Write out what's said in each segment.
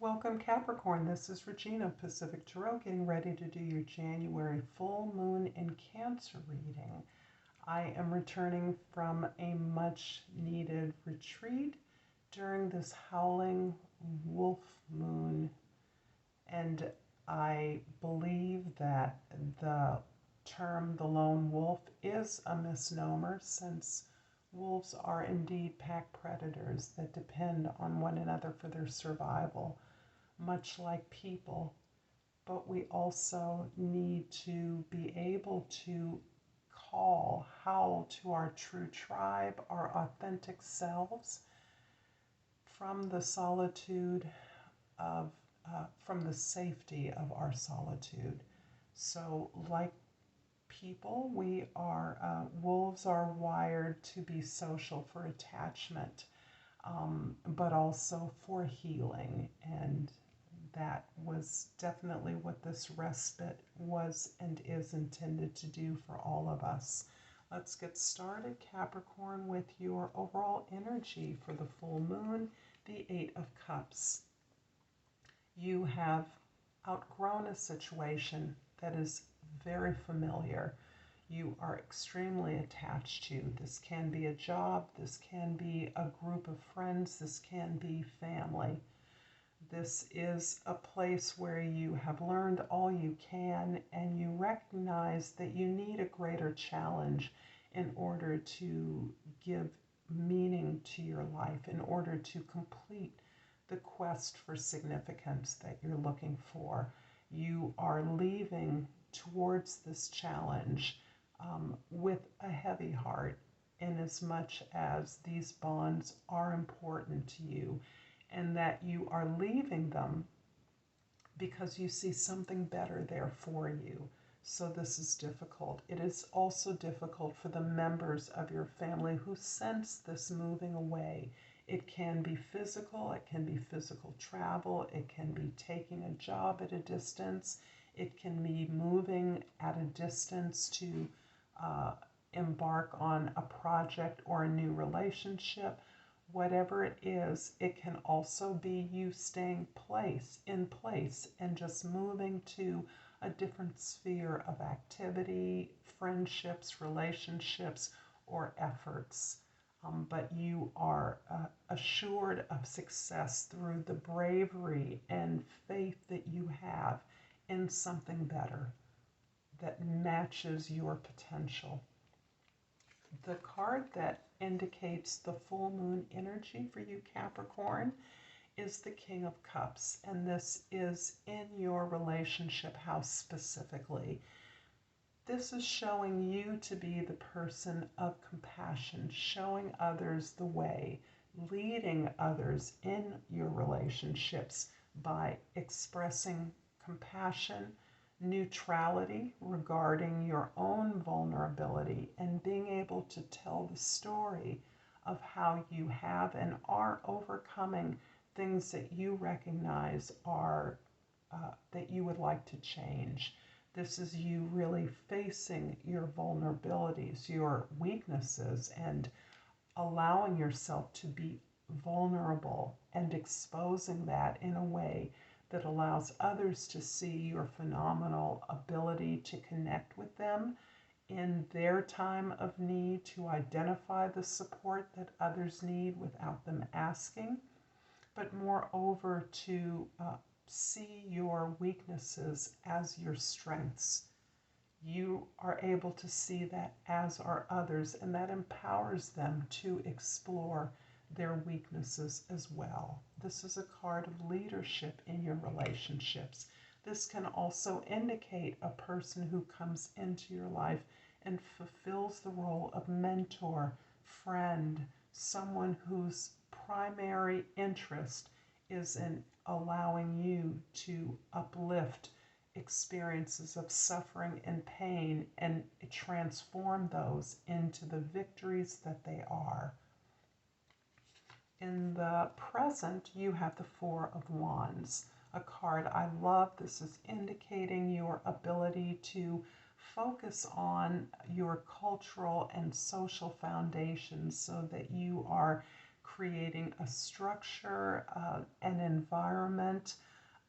Welcome, Capricorn. This is Regina, Pacific Tarot, getting ready to do your January full moon in Cancer reading. I am returning from a much needed retreat during this howling wolf moon, and I believe that the term the lone wolf is a misnomer, since wolves are indeed pack predators that depend on one another for their survival, much like people. But we also need to be able to howl to our true tribe, our authentic selves, from the solitude from the safety of our solitude. So, like people, wolves are wired to be social for attachment, but also for healing. And that was definitely what this respite was and is intended to do for all of us. Let's get started, Capricorn, with your overall energy for the full moon, the Eight of Cups. You have outgrown a situation that is very familiar. You are extremely attached to. This can be a job, this can be a group of friends, this can be family. This is a place where you have learned all you can, and you recognize that you need a greater challenge in order to give meaning to your life, in order to complete the quest for significance that you're looking for. You are leaving towards this challenge with a heavy heart, in as much as these bonds are important to you, and that you are leaving them because you see something better there for you. So this is difficult. It is also difficult for the members of your family who sense this moving away. It can be physical, it can be physical travel, it can be taking a job at a distance, it can be moving at a distance to embark on a project or a new relationship. Whatever it is, it can also be you staying in place and just moving to a different sphere of activity, friendships, relationships, or efforts. But you are assured of success through the bravery and faith that you have in something better that matches your potential. The card that indicates the full moon energy for you, Capricorn, is the King of Cups, and this is in your relationship house specifically. This is showing you to be the person of compassion, showing others the way, leading others in your relationships by expressing compassion, neutrality regarding your own vulnerability, and being able to tell the story of how you have and are overcoming things that you recognize are that you would like to change. This is you really facing your vulnerabilities, your weaknesses, and allowing yourself to be vulnerable and exposing that in a way that allows others to see your phenomenal ability to connect with them in their time of need, to identify the support that others need without them asking, but moreover to see your weaknesses as your strengths. You are able to see that, as are others, and that empowers them to explore their weaknesses as well. This is a card of leadership in your relationships. This can also indicate a person who comes into your life and fulfills the role of mentor, friend, someone whose primary interest is in allowing you to uplift experiences of suffering and pain and transform those into the victories that they are. In the present, you have the Four of Wands, a card I love. This is indicating your ability to focus on your cultural and social foundations so that you are creating a structure, an environment,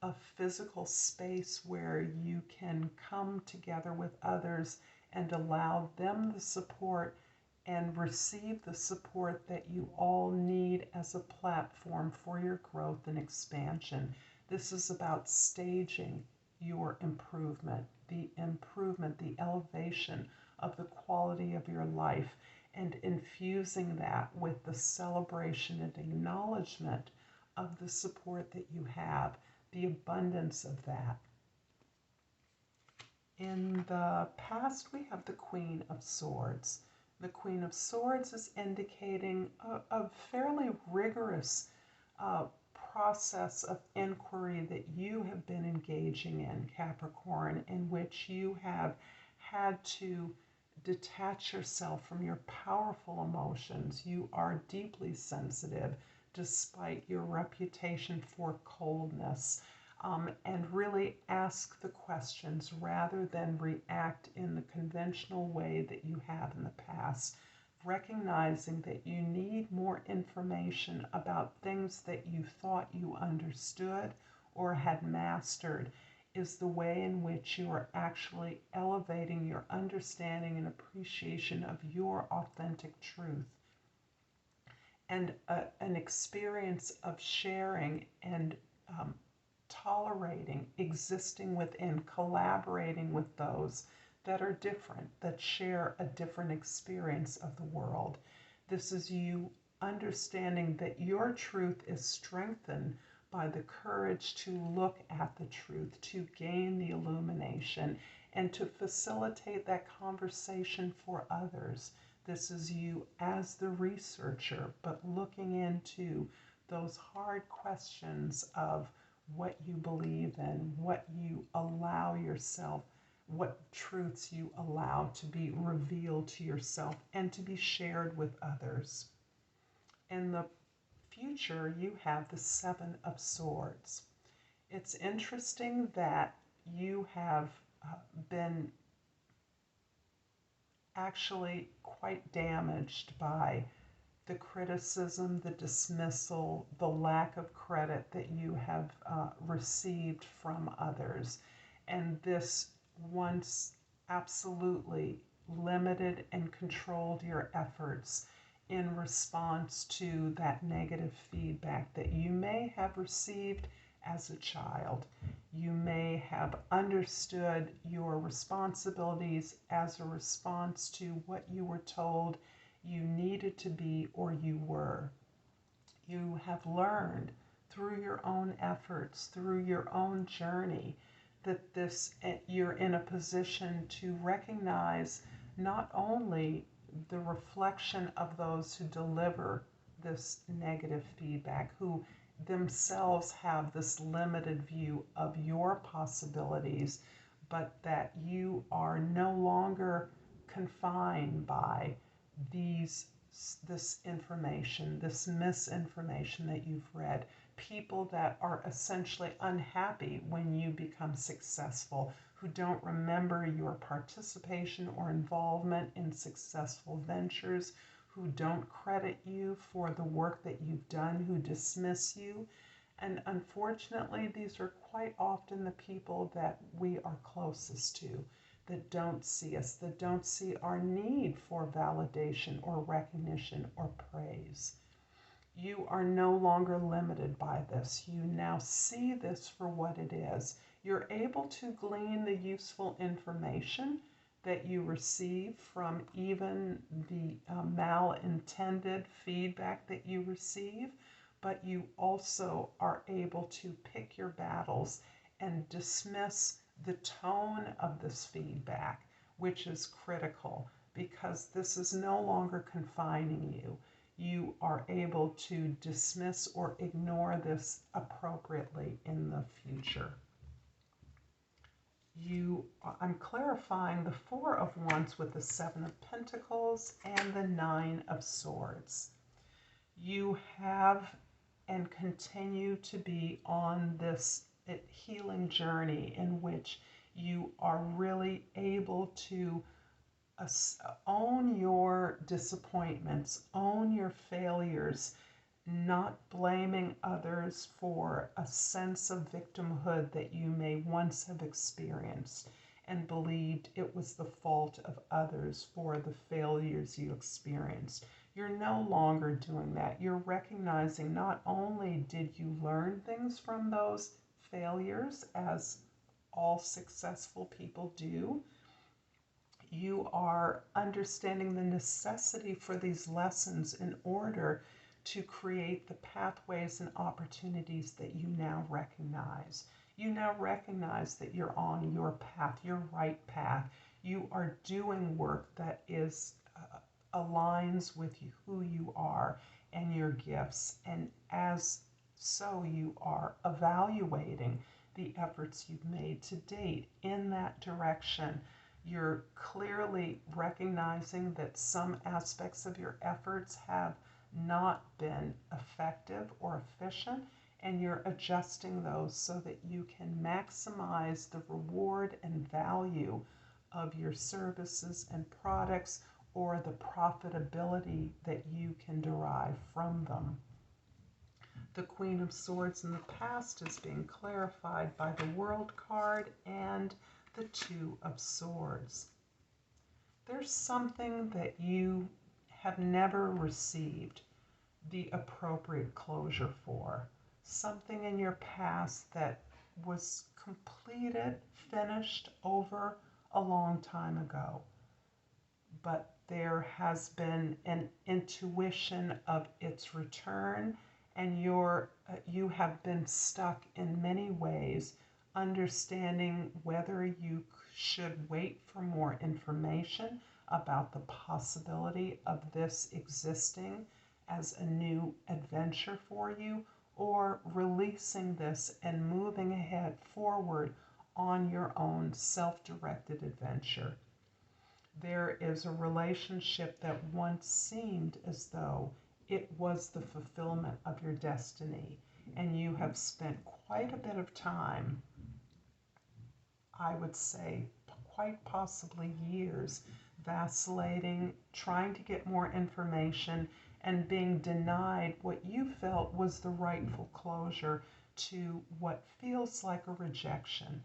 a physical space where you can come together with others and allow them the support and receive the support that you all need as a platform for your growth and expansion. This is about staging your improvement, the elevation of the quality of your life, and infusing that with the celebration and acknowledgement of the support that you have, the abundance of that. In the past, we have the Queen of Swords. The Queen of Swords is indicating a fairly rigorous process of inquiry that you have been engaging in, Capricorn, in which you have had to detach yourself from your powerful emotions. You are deeply sensitive despite your reputation for coldness. And really ask the questions rather than react in the conventional way that you have in the past, recognizing that you need more information about things that you thought you understood or had mastered is the way in which you are actually elevating your understanding and appreciation of your authentic truth. And an experience of sharing and tolerating, existing within, collaborating with those that are different, that share a different experience of the world. This is you understanding that your truth is strengthened by the courage to look at the truth, to gain the illumination, and to facilitate that conversation for others. This is you as the researcher, but looking into those hard questions of what you believe in, what you allow yourself, what truths you allow to be revealed to yourself and to be shared with others. In the future, you have the Seven of Swords. It's interesting that you have been actually quite damaged by the criticism, the dismissal, the lack of credit that you have received from others. And this once absolutely limited and controlled your efforts in response to that negative feedback that you may have received as a child. You may have understood your responsibilities as a response to what you were told you needed to be or you were. You have learned through your own efforts, through your own journey, that you're in a position to recognize not only the reflection of those who deliver this negative feedback, who themselves have this limited view of your possibilities, but that you are no longer confined by this information, this misinformation that you've read, people that are essentially unhappy when you become successful, who don't remember your participation or involvement in successful ventures, who don't credit you for the work that you've done, who dismiss you. And unfortunately, these are quite often the people that we are closest to, that don't see us, that don't see our need for validation or recognition or praise. You are no longer limited by this. You now see this for what it is. You're able to glean the useful information that you receive from even the malintended feedback that you receive, but you also are able to pick your battles and dismiss the tone of this feedback, which is critical because this is no longer confining you. You are able to dismiss or ignore this appropriately in the future. I'm clarifying the Four of Wands with the Seven of Pentacles and the Nine of Swords. You have and continue to be on this healing journey in which you are really able to own your disappointments, own your failures, not blaming others for a sense of victimhood that you may once have experienced and believed it was the fault of others for the failures you experienced. You're no longer doing that. You're recognizing not only did you learn things from those failures, as all successful people do, you are understanding the necessity for these lessons in order to create the pathways and opportunities that you now recognize. You now recognize that you're on your path, your right path. You are doing work that is aligns with who you are and your gifts. And as so, you are evaluating the efforts you've made to date in that direction. You're clearly recognizing that some aspects of your efforts have not been effective or efficient, and you're adjusting those so that you can maximize the reward and value of your services and products, or the profitability that you can derive from them. The Queen of Swords in the past is being clarified by the World card and the Two of Swords. There's something that you have never received the appropriate closure for. Something in your past that was completed, finished over a long time ago. But there has been an intuition of its return, and you have been stuck in many ways, understanding whether you should wait for more information about the possibility of this existing as a new adventure for you, or releasing this and moving ahead forward on your own self-directed adventure. There is a relationship that once seemed as though it was the fulfillment of your destiny, and you have spent quite a bit of time, I would say quite possibly years, vacillating, trying to get more information, and being denied what you felt was the rightful closure to what feels like a rejection.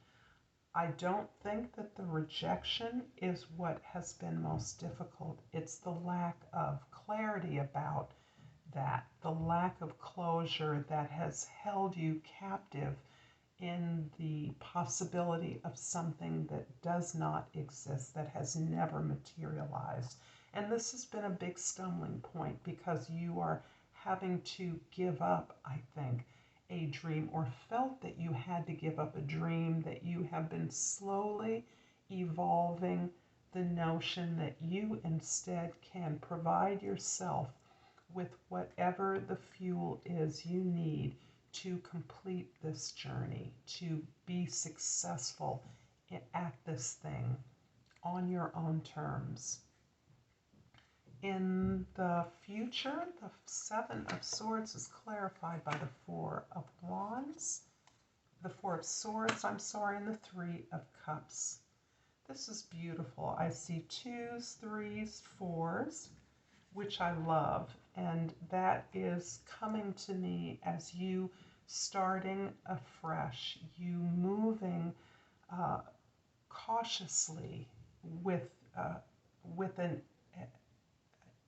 I don't think that the rejection is what has been most difficult. It's the lack of clarity about that, the lack of closure that has held you captive in the possibility of something that does not exist, that has never materialized. And this has been a big stumbling point because you are having to give up, I think, a dream, or felt that you had to give up a dream, that you have been slowly evolving the notion that you instead can provide yourself with whatever the fuel is you need to complete this journey, to be successful at this thing on your own terms. In the future, the Seven of Swords is clarified by the Four of Wands, the Four of Swords, and the Three of Cups. This is beautiful. I see twos, threes, fours, which I love, and that is coming to me as you starting afresh, you moving cautiously with an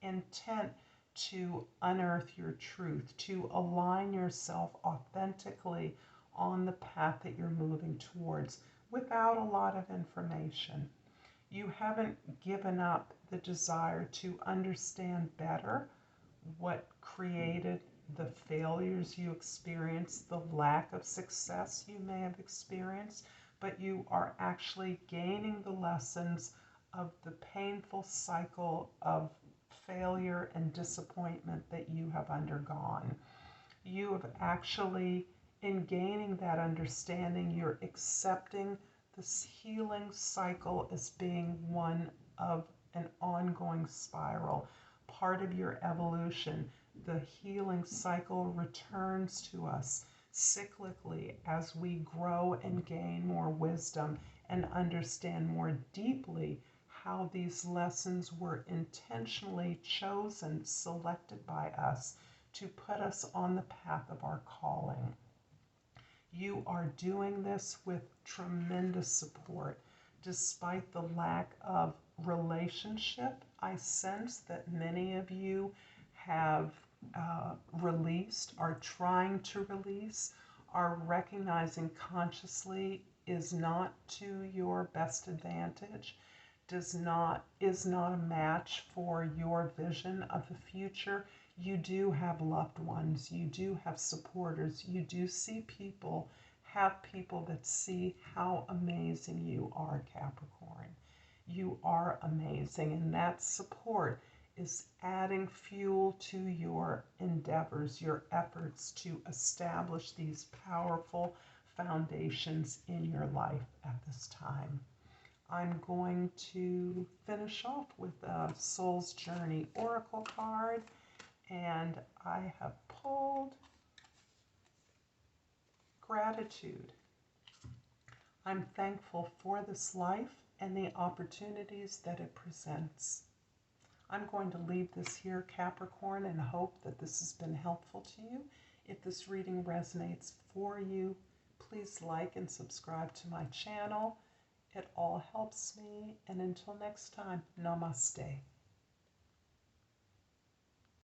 intent to unearth your truth, to align yourself authentically on the path that you're moving towards without a lot of information. You haven't given up the desire to understand better what created the failures you experienced, the lack of success you may have experienced, but you are actually gaining the lessons of the painful cycle of failure and disappointment that you have undergone. You have actually, in gaining that understanding, you're accepting this healing cycle as being one of an ongoing spiral, part of your evolution. The healing cycle returns to us cyclically as we grow and gain more wisdom and understand more deeply how these lessons were intentionally chosen, selected by us to put us on the path of our calling. You are doing this with tremendous support. Despite the lack of relationship, I sense that many of you have released, are trying to release, are recognizing consciously is not to your best advantage, is not a match for your vision of the future. You do have loved ones, you do have supporters, you do see people, have people that see how amazing you are, Capricorn. You are amazing, and that support is adding fuel to your endeavors, your efforts to establish these powerful foundations in your life at this time. I'm going to finish off with a Soul's Journey Oracle card, and I have pulled Gratitude. I'm thankful for this life and the opportunities that it presents. I'm going to leave this here, Capricorn, and hope that this has been helpful to you. If this reading resonates for you, please like and subscribe to my channel. It all helps me. And until next time, Namaste.